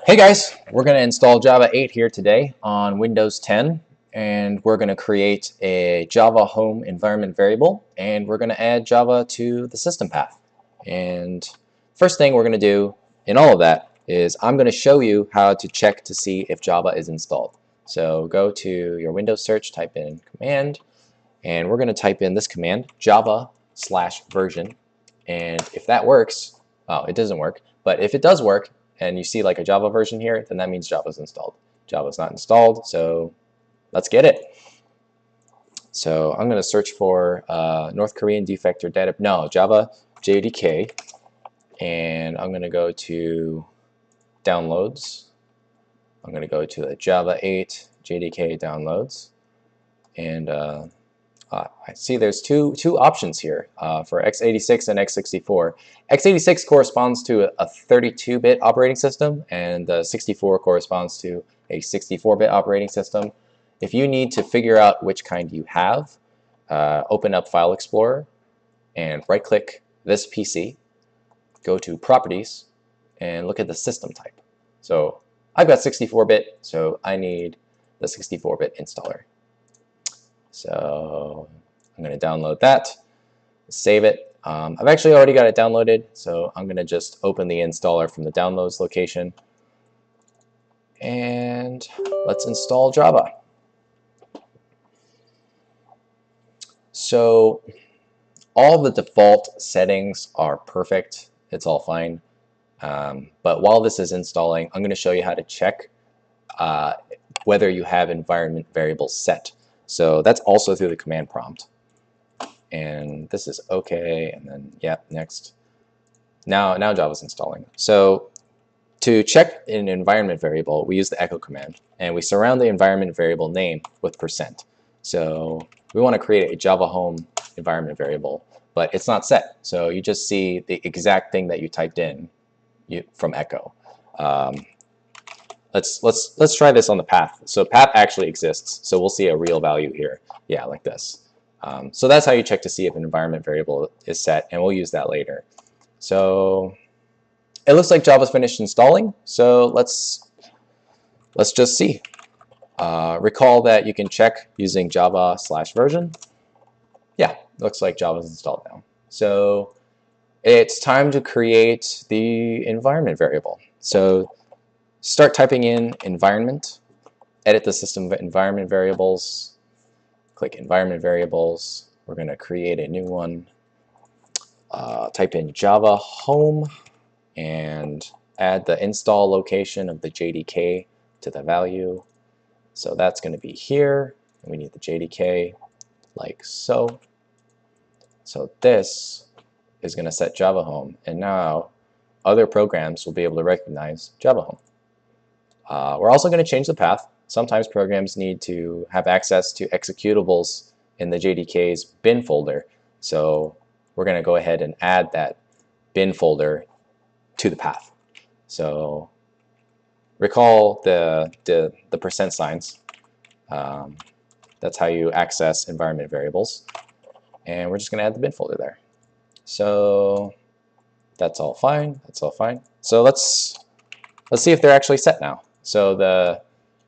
Hey guys, we're going to install Java 8 here today on Windows 10, and we're going to create a Java home environment variable, and we're going to add Java to the system path. And first thing we're going to do in all of that is I'm going to show you how to check to see if Java is installed. So go to your Windows search, type in command, and we're going to type in this command, java/version, and if that works, oh, it doesn't work, but if it does work, and you see like a Java version here, then that means Java's installed. Java's not installed, so let's get it. So I'm going to search for North Korean defect or data. No, Java JDK, and I'm going to go to downloads. I'm going to go to the Java 8 JDK downloads, and I see there's two options here for x86 and x64. x86 corresponds to a 32-bit operating system, and the 64 corresponds to a 64-bit operating system. If you need to figure out which kind you have, open up File Explorer and right-click this PC, go to Properties, and look at the system type. So I've got 64-bit, so I need the 64-bit installer. So I'm going to download that, save it. I've actually already got it downloaded, so I'm going to just open the installer from the downloads location. And let's install Java. So all the default settings are perfect. It's all fine. But while this is installing, I'm going to show you how to check whether you have environment variables set. So that's also through the command prompt. And this is okay, and then yep, next. Now Java's installing. So to check an environment variable, we use the echo command, and we surround the environment variable name with %. So we want to create a Java home environment variable, but it's not set. So you just see the exact thing that you typed in from echo. Let's try this on the path. So path actually exists, so we'll see a real value here. Yeah, like this. So that's how you check to see if an environment variable is set, and we'll use that later. So it looks like Java's finished installing, so let's just see. Recall that you can check using java/version. Yeah, looks like Java's installed now. So it's time to create the environment variable. So start typing in environment, edit the system environment variables, click environment variables. We're going to create a new one. Type in Java home and add the install location of the JDK to the value. So that's going to be here. And we need the JDK like so. So this is going to set Java home. And now other programs will be able to recognize Java home. We're also going to change the path. Sometimes programs need to have access to executables in the JDK's bin folder. So we're going to go ahead and add that bin folder to the path. So recall the % signs. That's how you access environment variables. And we're just going to add the bin folder there. So that's all fine. That's all fine. So let's see if they're actually set now. So the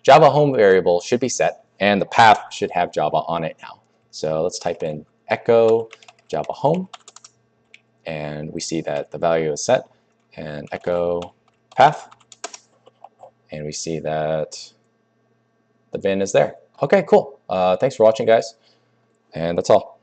Java home variable should be set, and the path should have Java on it now. So let's type in echo Java home, and we see that the value is set, and echo path, and we see that the bin is there. Okay, cool. Thanks for watching, guys, and that's all.